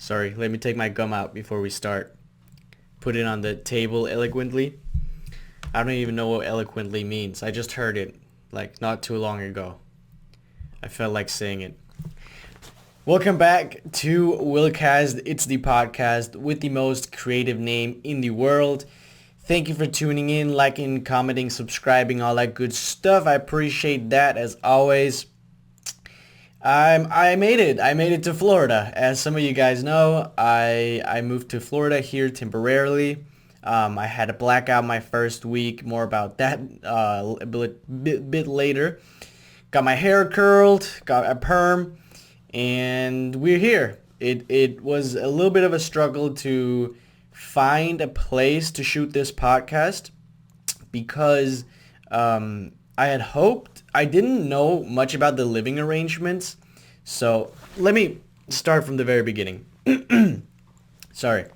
Sorry, let me take my gum out before we start. Put it on the table eloquently. I don't even know what eloquently means. I just heard it like not too long ago. I felt like saying it. Welcome back to WillCast. It's the podcast with the most creative name in the world. Thank you for tuning in, liking, commenting, subscribing, all that good stuff. I appreciate that as always. I made it. I made it to Florida. As some of you guys know, I moved to Florida here temporarily. I had a blackout my first week. More about that a bit later. Got my hair curled, got a perm, and we're here. It was a little bit of a struggle to find a place to shoot this podcast because I had hoped, I didn't know much about the living arrangements. So let me start from the very beginning. Sorry.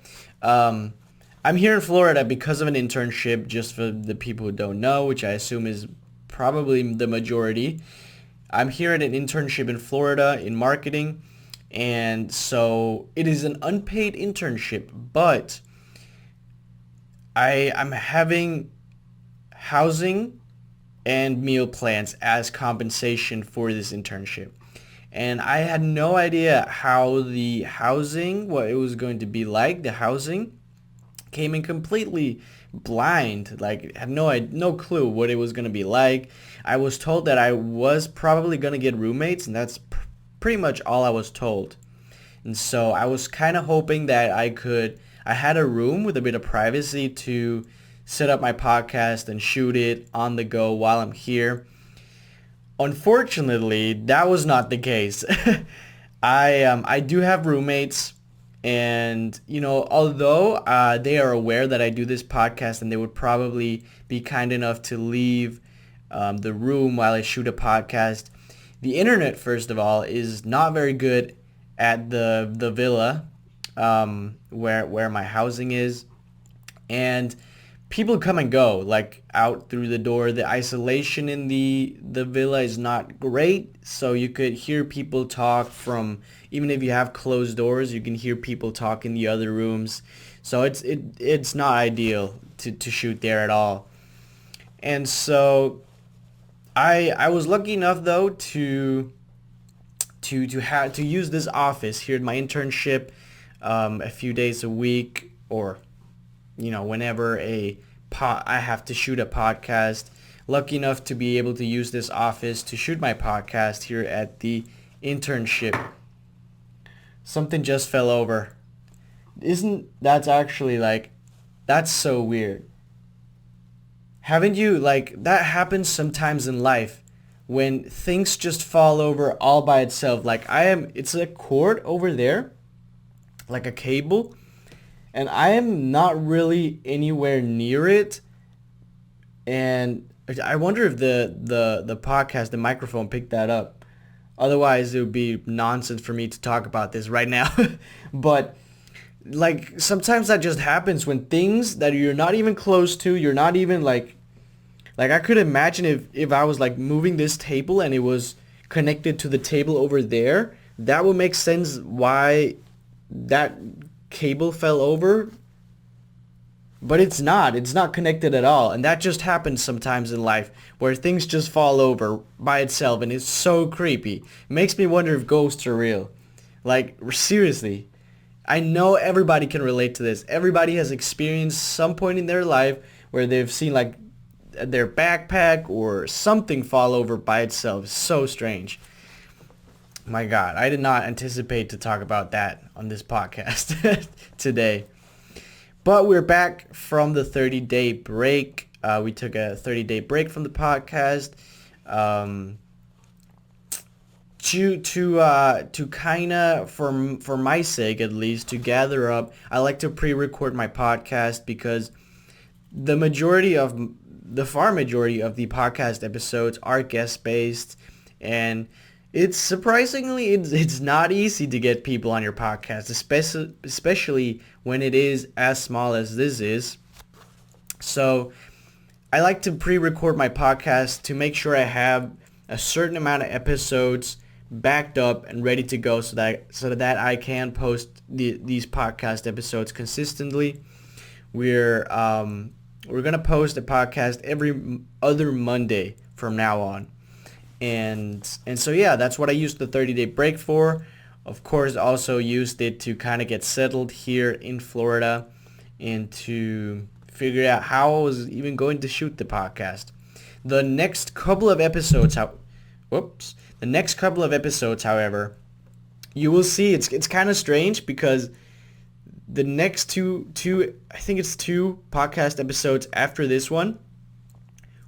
I'm here in Florida because of an internship, just for the people who don't know, which I assume is probably the majority. I'm here at an internship in Florida in marketing. And so it is an unpaid internship, but I'm having housing and meal plans as compensation for this internship. And I had no idea how the housing, what it was going to be like. The housing came in completely blind, like had no clue what it was going to be like. I was told that I was probably going to get roommates, and that's pretty much all I was told. And so I was kind of hoping that I had a room with a bit of privacy to set up my podcast and shoot it on the go while I'm here. Unfortunately, that was not the case. I do have roommates, and although they are aware that I do this podcast, and they would probably be kind enough to leave the room while I shoot a podcast, the internet, first of all, is not very good at the villa where my housing is, and people come and go, like out through the door. The isolation in the villa is not great, so you could hear people talk from, even if you have closed doors, you can hear people talk in the other rooms. So it's not ideal to shoot there at all. And so I was lucky enough though to use this office here at my internship a few days a week, or whenever I have to shoot a podcast. Lucky enough to be able to use this office to shoot my podcast here at the internship. Something just fell over. That's actually that's so weird. Haven't you, that happens sometimes in life when things just fall over all by itself. It's a cord over there, like a cable, and I am not really anywhere near it. And I wonder if the podcast, the microphone picked that up. Otherwise, it would be nonsense for me to talk about this right now. But sometimes that just happens when things that you're not even close to, you're not even like I could imagine if I was moving this table and it was connected to the table over there, that would make sense why that cable fell over. But it's not connected at all, and that just happens sometimes in life where things just fall over by itself, and it's so creepy. It makes me wonder if ghosts are real. Seriously, I know everybody can relate to this. Everybody has experienced some point in their life where they've seen their backpack or something fall over by itself. It's so strange. My God, I did not anticipate to talk about that on this podcast today. But we're back from the 30-day break. We took a 30-day break from the podcast to kind of, for my sake at least, to gather up. I like to pre-record my podcast because the far majority of the podcast episodes are guest-based, and it's surprisingly, it's not easy to get people on your podcast, especially when it is as small as this is. So I like to pre-record my podcast to make sure I have a certain amount of episodes backed up and ready to go so that I can post these podcast episodes consistently. We're gonna post a podcast every other Monday from now on, and so yeah, that's what I used the 30-day break for. Of course, also used it to kind of get settled here in Florida and to figure out how I was even going to shoot the podcast. The next couple of episodes, however, you will see it's kind of strange because the next two I think it's two podcast episodes after this one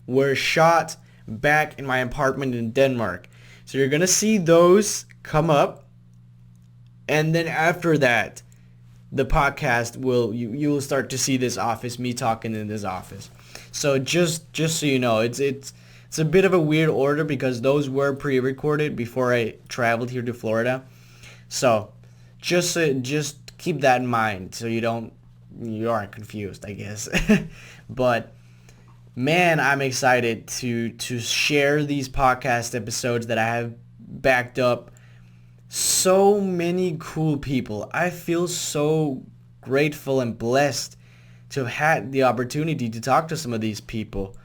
were shot back in my apartment in Denmark. So you're gonna see those come up, and then after that, the podcast you will start to see me talking in this office. So just so you know, it's a bit of a weird order because those were pre-recorded before I traveled here to Florida. So just keep that in mind so you aren't confused, I guess. But man, I'm excited to share these podcast episodes that I have backed up. So many cool people. I feel so grateful and blessed to have had the opportunity to talk to some of these people.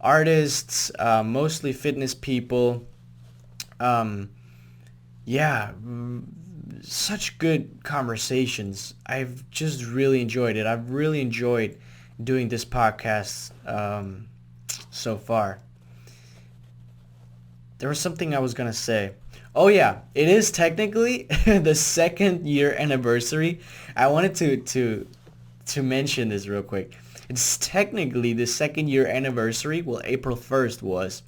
Artists, mostly fitness people. Such good conversations. I've just really enjoyed it. I've really enjoyed doing this podcast so far. There was something I was going to say. Oh yeah, it is technically the 2nd year anniversary. I wanted to mention this real quick. It's technically the 2nd year anniversary. Well, April 1st was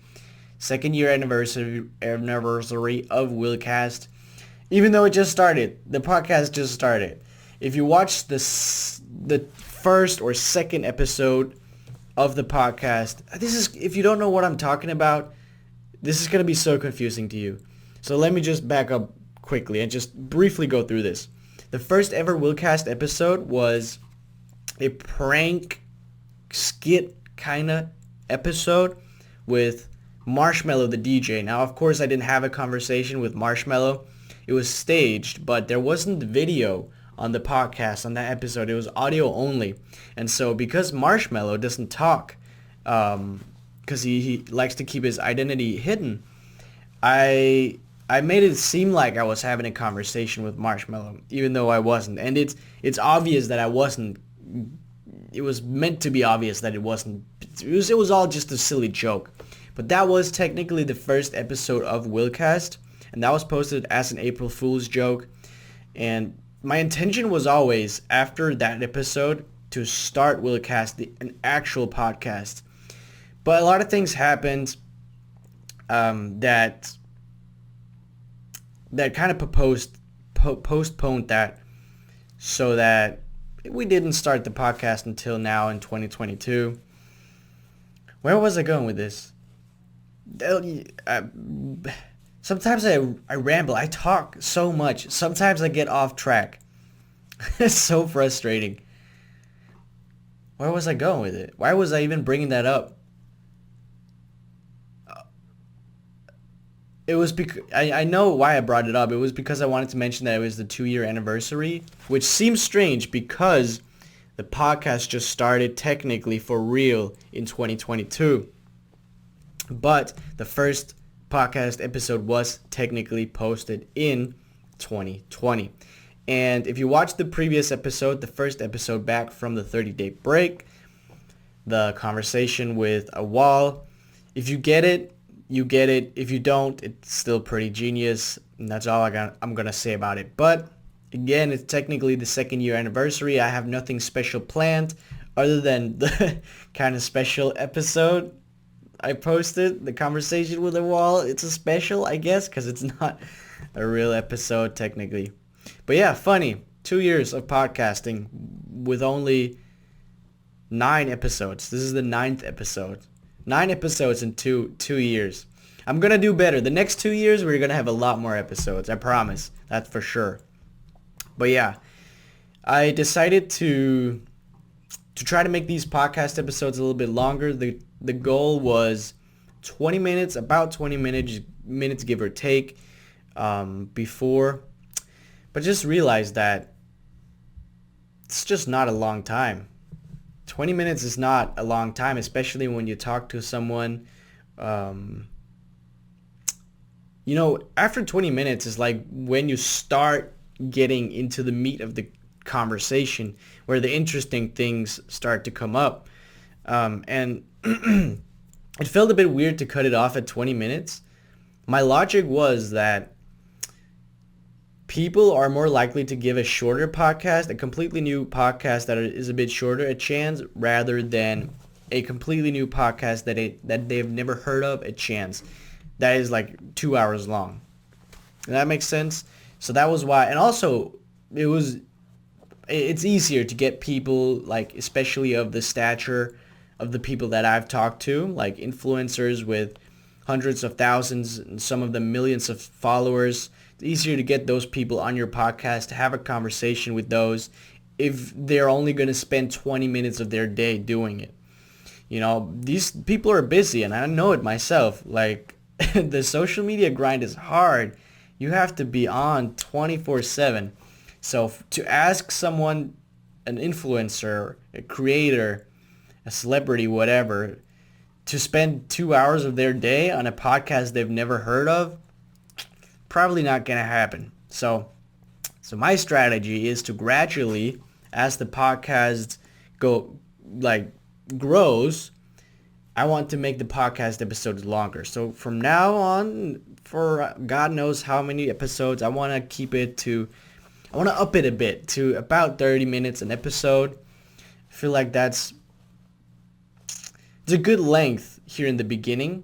2nd year anniversary of WillCast. Even though it just started, the podcast just started. If you watch the first or second episode of the podcast, if you don't know what I'm talking about, this is going to be so confusing to you. So let me just back up quickly and just briefly go through this. The first ever WillCast episode was a prank skit kind of episode with Marshmello the DJ. Now, of course, I didn't have a conversation with Marshmello. It was staged, but there wasn't video on the podcast on that episode. It was audio only. And so because Marshmello doesn't talk, because he likes to keep his identity hidden, I made it seem like I was having a conversation with Marshmello, even though I wasn't. And it's obvious that I wasn't. It was meant to be obvious that it wasn't. It was all just a silly joke. But that was technically the first episode of WillCast, and that was posted as an April Fool's joke. And my intention was always, after that episode, to start WillCast, an actual podcast. But a lot of things happened that kind of postponed that, so that we didn't start the podcast until now in 2022. Where was I going with this? Sometimes I ramble. I talk so much. Sometimes I get off track. It's so frustrating. Where was I going with it? Why was I even bringing that up? It was because I know why I brought it up. It was because I wanted to mention that it was the 2-year anniversary, which seems strange because the podcast just started technically for real in 2022. But the first podcast episode was technically posted in 2020. And if you watch the previous episode, the first episode back from the 30-day break, the conversation with a wall, if you get it, you get it. If you don't, it's still pretty genius. And that's all I'm going to say about it. But again, it's technically the 2nd year anniversary. I have nothing special planned other than the kind of special episode I posted, the conversation with the wall. It's a special, I guess, because it's not a real episode technically. But yeah, funny. 2 years of podcasting with only 9 episodes. This is the 9th episode. 9 episodes in two years. I'm going to do better. The next 2 years, we're going to have a lot more episodes. I promise. That's for sure. But yeah, I decided to try to make these podcast episodes a little bit longer. The goal was 20 minutes, about 20 minutes give or take. before, but just realized that it's just not a long time. 20 minutes is not a long time, especially when you talk to someone. Um, After 20 minutes is like when you start getting into the meat of the conversation, where the interesting things start to come up. And it felt a bit weird to cut it off at 20 minutes. My logic was that people are more likely to give a shorter podcast, a completely new podcast that is a bit shorter, a chance rather than a completely new podcast that they've never heard of a chance. That is like 2 hours long. Does that make sense? So that was why. And also, it's easier to get people, like, especially of the stature of the people that I've talked to, like influencers with hundreds of thousands and some of them millions of followers. It's easier to get those people on your podcast, to have a conversation with those if they're only going to spend 20 minutes of their day doing it. These people are busy, and I know it myself. Like, the social media grind is hard. You have to be on 24/7. So to ask someone, an influencer, a creator, a celebrity, whatever, to spend 2 hours of their day on a podcast they've never heard of, probably not going to happen. So my strategy is to gradually, as the podcast grows, I want to make the podcast episodes longer. So from now on, for God knows how many episodes, I want to up it a bit to about 30 minutes an episode. I feel like it's a good length here in the beginning,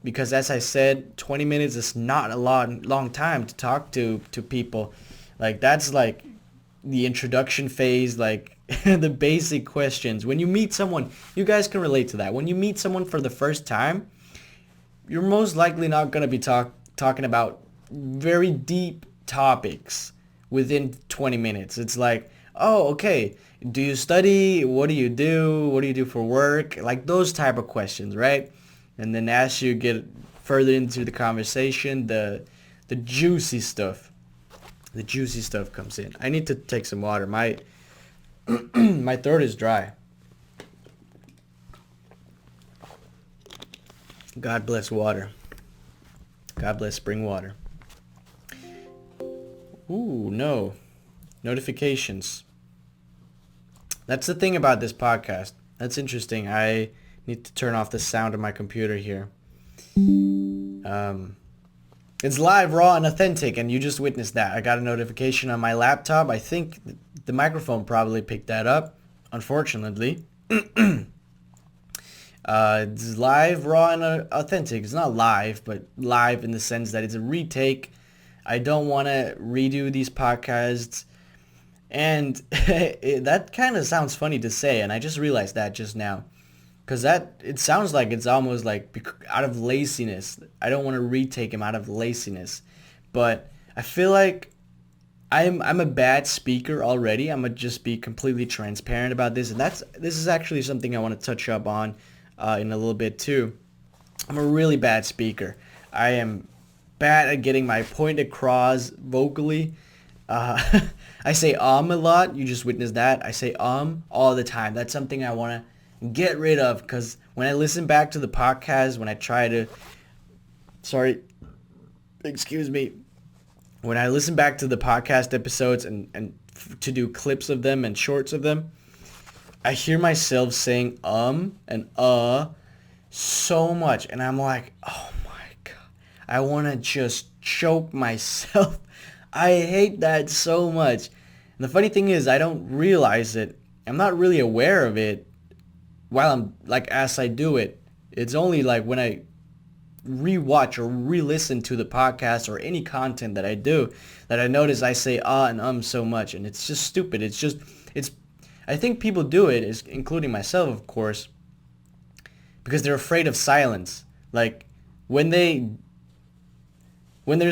because as I said, 20 minutes is not a long time to talk to people. Like, that's like the introduction phase, like the basic questions. When you meet someone, you guys can relate to that. When you meet someone for the first time, you're most likely not going to be talking about very deep topics within 20 minutes. It's like, oh, okay, do you study? What do you do? What do you do for work? Like those type of questions, right? And then as you get further into the conversation, the juicy stuff comes in. I need to take some water. My my throat is dry. God bless water. God bless spring water. Ooh, no. Notifications. That's the thing about this podcast. That's interesting. I need to turn off the sound of my computer here. It's live, raw, and authentic, and you just witnessed that. I got a notification on my laptop. I think the microphone probably picked that up, unfortunately. It's live, raw, and authentic. It's not live, but live in the sense that it's a retake. I don't want to redo these podcasts. And that kind of sounds funny to say, and I just realized that just now. Because it sounds like it's almost like out of laziness. I don't want to retake him out of laziness. But I feel like I'm a bad speaker already. I'm going to just be completely transparent about this. And this is actually something I want to touch up on in a little bit too. I'm a really bad speaker. I am bad at getting my point across vocally. I say a lot. You just witnessed that. I say all the time. That's something I want to get rid of, because when I listen back to the podcast, when I try to, when I listen back to the podcast episodes and to do clips of them and shorts of them, I hear myself saying and so much, and I'm like, oh my god, I want to just choke myself. I hate that so much. And the funny thing is, I don't realize it. I'm not really aware of it while I'm as I do it. It's only like when I rewatch or re-listen to the podcast or any content that I do that I notice I say and so much, and it's just stupid. I think people do it, including myself, of course, because they're afraid of silence. Like when there's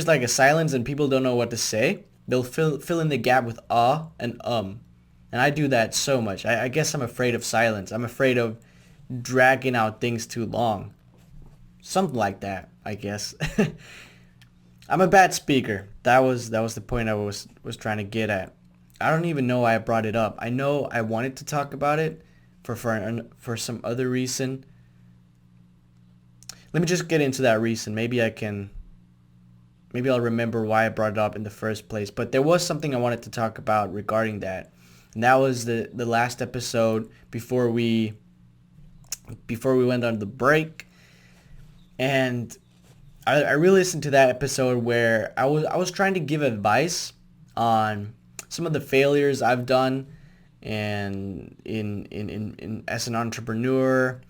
like a silence and people don't know what to say, they'll fill in the gap with and And I do that so much. I guess I'm afraid of silence. I'm afraid of dragging out things too long. Something like that, I guess. I'm a bad speaker. That was the point I was trying to get at. I don't even know why I brought it up. I know I wanted to talk about it for some other reason. Let me just get into that reason. Maybe I'll remember why I brought it up in the first place. But there was something I wanted to talk about regarding that. And that was the last episode before we went on the break. And I re-listened to that episode where I was trying to give advice on some of the failures I've done and in as an entrepreneur.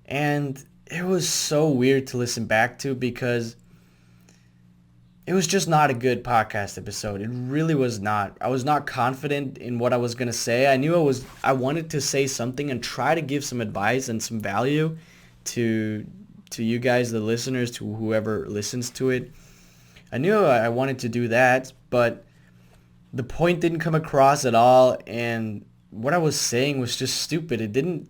And it was so weird to listen back to because it was just not a good podcast episode. It really was not. I was not confident in what I was going to say. I wanted to say something and try to give some advice and some value to you guys, the listeners, to whoever listens to it. I knew I wanted to do that, but the point didn't come across at all, and what I was saying was just stupid. It didn't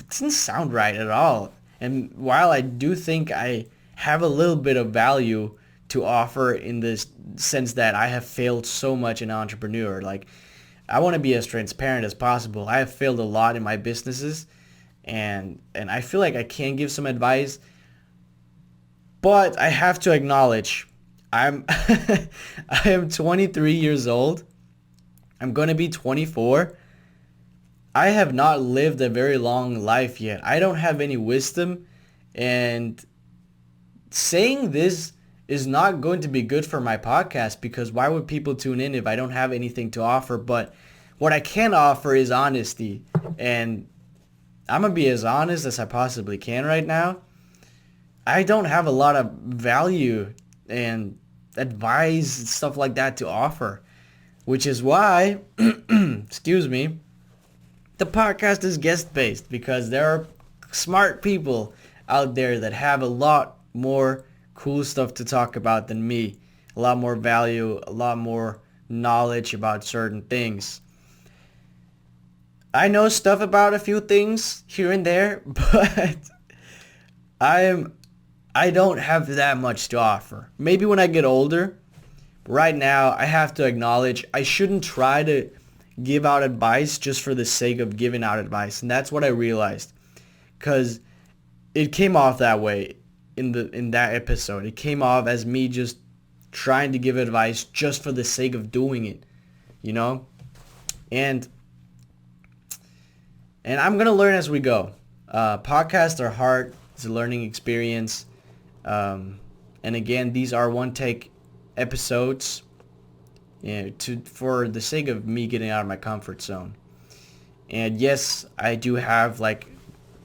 sound right at all. And while I do think I have a little bit of value to offer in this sense that I have failed so much in entrepreneur, like I want to be as transparent as possible. I have failed a lot in my businesses, and I feel like I can give some advice, but I have to acknowledge I'm I am 23 years old. I'm going to be 24. I have not lived a very long life yet. I don't have any wisdom, and saying this is not going to be good for my podcast because why would people tune in if I don't have anything to offer? But what I can offer is honesty, and I'm going to be as honest as I possibly can right now. I don't have a lot of value and advice and stuff like that to offer, which is why, excuse me, the podcast is guest-based because there are smart people out there that have a lot more cool stuff to talk about than me. A lot more value, a lot more knowledge about certain things. I know stuff about a few things here and there, but I don't have that much to offer. Maybe when I get older. But right now, I have to acknowledge I shouldn't try to give out advice just for the sake of giving out advice. And that's what I realized. Because it came off that way in that episode. It came off as me just trying to give advice just for the sake of doing it. You know? And I'm going to learn as we go. Podcasts are hard. It's a learning experience. And again, these are one-take episodes, for the sake of me getting out of my comfort zone. And yes, I do have like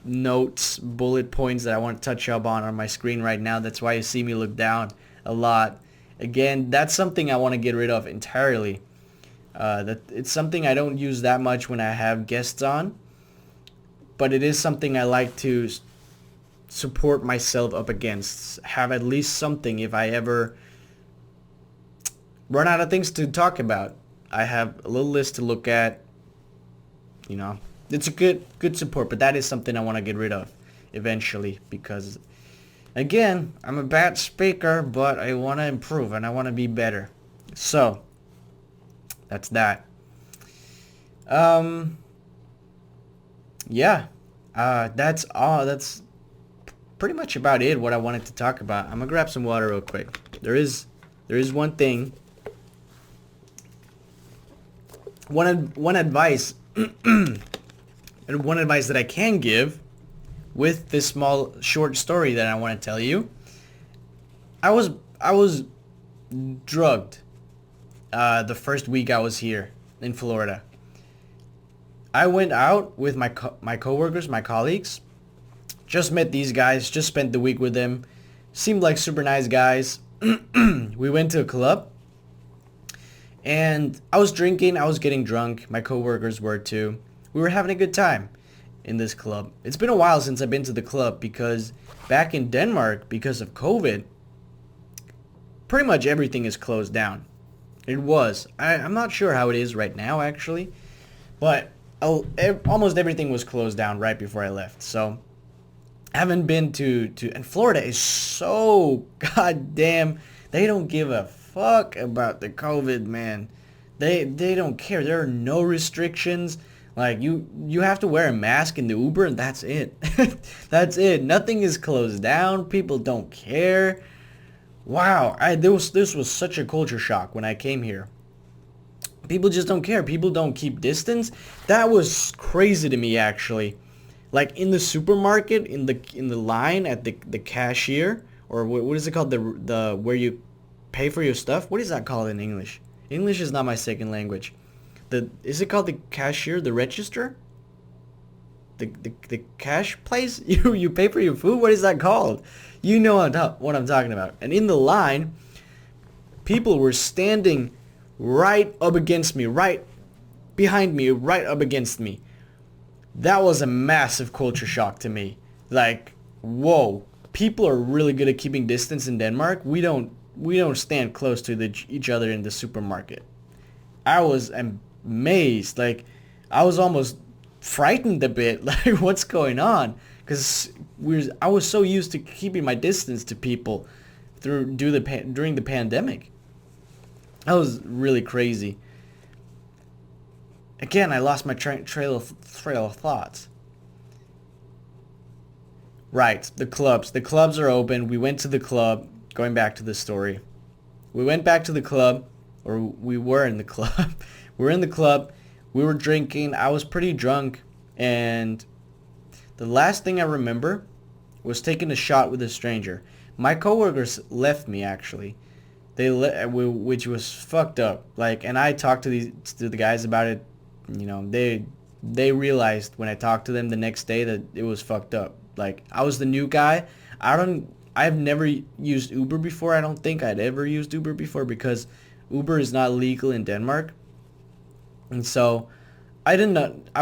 notes, bullet points that I want to touch up on my screen right now. That's why you see me look down a lot. Again, that's something I want to get rid of entirely. That it's something I don't use that much when I have guests on, but it is something I like to support myself up against. Have at least something if I ever run out of things to talk about. I have a little list to look at. You know, it's a good support, but that is something I want to get rid of eventually because, again, I'm a bad speaker, but I want to improve and I want to be better. So, that's that. Yeah, that's all. That's pretty much about it. What I wanted to talk about. I'm gonna grab some water real quick. There is one thing. One advice, and one advice that I can give with this small short story that I want to tell you. I was drugged the first week I was here in Florida. I went out with my coworkers, my colleagues. Just met these guys. Just spent the week with them. Seemed like super nice guys. We went to a club. And I was drinking. I was getting drunk. My coworkers were too. We were having a good time in this club. It's been a while since I've been to the club because back in Denmark, because of COVID, pretty much everything is closed down. It was. I'm not sure how it is right now, actually. But almost everything was closed down right before I left. So haven't been and Florida is so goddamn, they don't give a fuck about the COVID, man. They don't care. There are no restrictions. Like you have to wear a mask in the Uber and that's it. That's it. Nothing is closed down. People don't care. Wow, this was such a culture shock when I came here. People just don't care. People don't keep distance. That was crazy to me actually. Like in the supermarket, in the line at the cashier, or what is it called, the where you pay for your stuff? What is that called in English? English is not my second language. Is it called the cashier, the register? The cash place? You pay for your food? What is that called? You know what I'm talking about. And in the line, people were standing right up against me, right behind me, right up against me. That was a massive culture shock to me. Like, whoa, people are really good at keeping distance in Denmark. We don't stand close to each other in the supermarket. I was amazed. Like, I was almost frightened a bit. Like, what's going on? Because I was so used to keeping my distance to people during the pandemic. That was really crazy. Again, I lost my trail of thoughts. Right, the clubs. The clubs are open. We went to the club. Going back to the story. We went back to the club, or we were in the club. We were in the club. We were drinking. I was pretty drunk. And the last thing I remember was taking a shot with a stranger. My coworkers left me, actually. Which was fucked up. Like, and I talked to the guys about it. You know, they realized when I talked to them the next day that it was fucked up. Like, I was the new guy. I've never used Uber before. I don't think I'd ever used Uber before because Uber is not legal in Denmark. And so I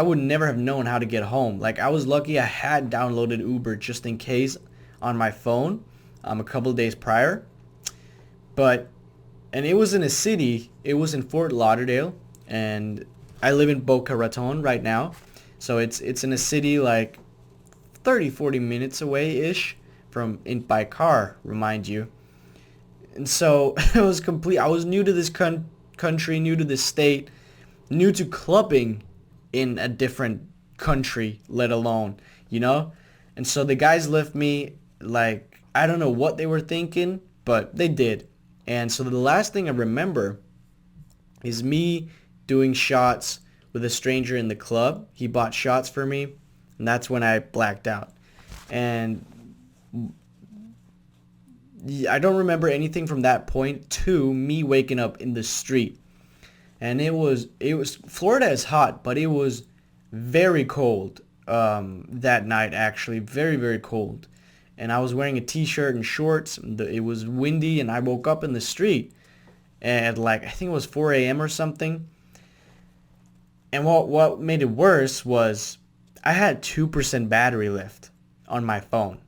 would never have known how to get home. Like, I was lucky I had downloaded Uber just in case on my phone a couple of days prior. And it was in a city. It was in Fort Lauderdale, and I live in Boca Raton right now. So it's in a city like 30-40 minutes away-ish by car, remind you. And so I was new to this country, new to this state, new to clubbing in a different country, let alone, you know? And so the guys left me, like, I don't know what they were thinking, but they did. And so the last thing I remember is me doing shots with a stranger in the club. He bought shots for me, and that's when I blacked out. And I don't remember anything from that point to me waking up in the street. And it was Florida is hot, but it was very cold that night, actually. Very, very cold. And I was wearing a t-shirt and shorts. It was windy, and I woke up in the street at like, I think it was 4 a.m. or something. And what made it worse was I had 2% battery left on my phone.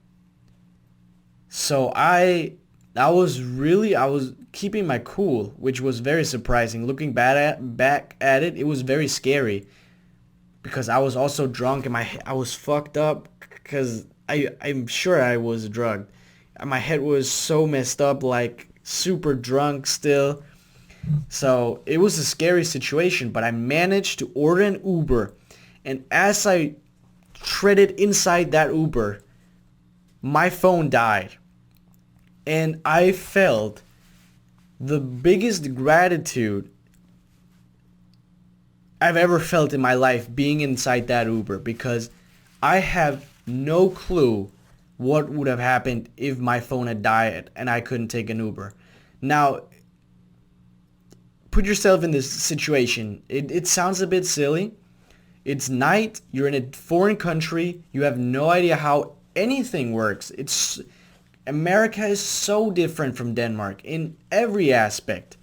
So I was keeping my cool, which was very surprising. Looking back at it, it was very scary because I was also drunk and I was fucked up because I'm sure I was drugged. My head was so messed up, like super drunk still. So it was a scary situation, but I managed to order an Uber. And as I treaded inside that Uber, my phone died. And I felt the biggest gratitude I've ever felt in my life being inside that Uber, because I have no clue what would have happened if my phone had died and I couldn't take an Uber. Now, put yourself in this situation. It sounds a bit silly. It's night, you're in a foreign country, you have no idea how anything works. America is so different from Denmark in every aspect.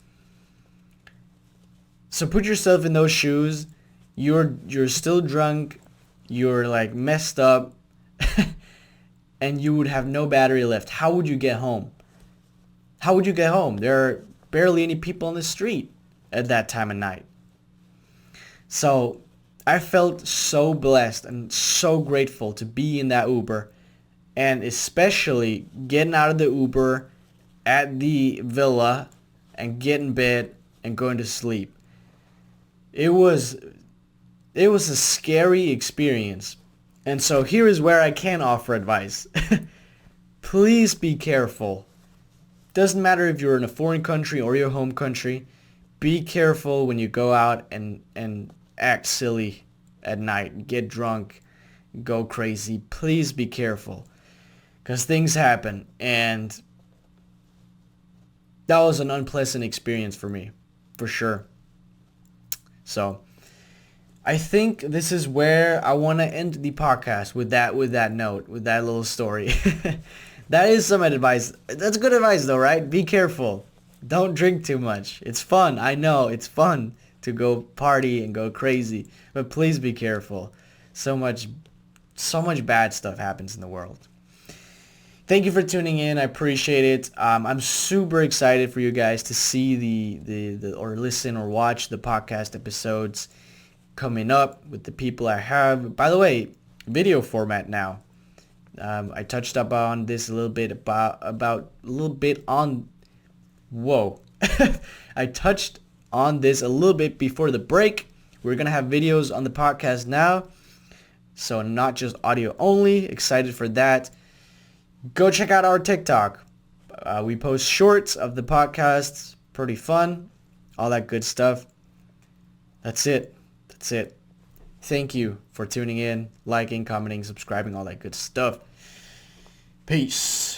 So put yourself in those shoes. You're still drunk. You're like messed up. And you would have no battery left. How would you get home? How would you get home? There are barely any people on the street at that time of night. So I felt so blessed and so grateful to be in that Uber and especially getting out of the Uber at the villa and getting in bed and going to sleep. It was a scary experience. And so here is where I can offer advice. Please be careful. Doesn't matter if you're in a foreign country or your home country. Be careful when you go out and act silly at night. Get drunk. Go crazy. Please be careful. Because things happen. And that was an unpleasant experience for me. For sure. So I think this is where I want to end the podcast with that note, with that little story. That is some advice. That's good advice though, right? Be careful. Don't drink too much. It's fun. I know it's fun to go party and go crazy, but please be careful. So much bad stuff happens in the world. Thank you for tuning in. I appreciate it. I'm super excited for you guys to see the or listen or watch the podcast episodes coming up with the people I have. By the way, video format now. I touched up on this a little bit I touched on this a little bit before the break. We're going to have videos on the podcast now. So not just audio only. Excited for that. Go check out our TikTok. We post shorts of the podcasts. Pretty fun. All that good stuff. That's it. Thank you for tuning in, liking, commenting, subscribing, all that good stuff. Peace.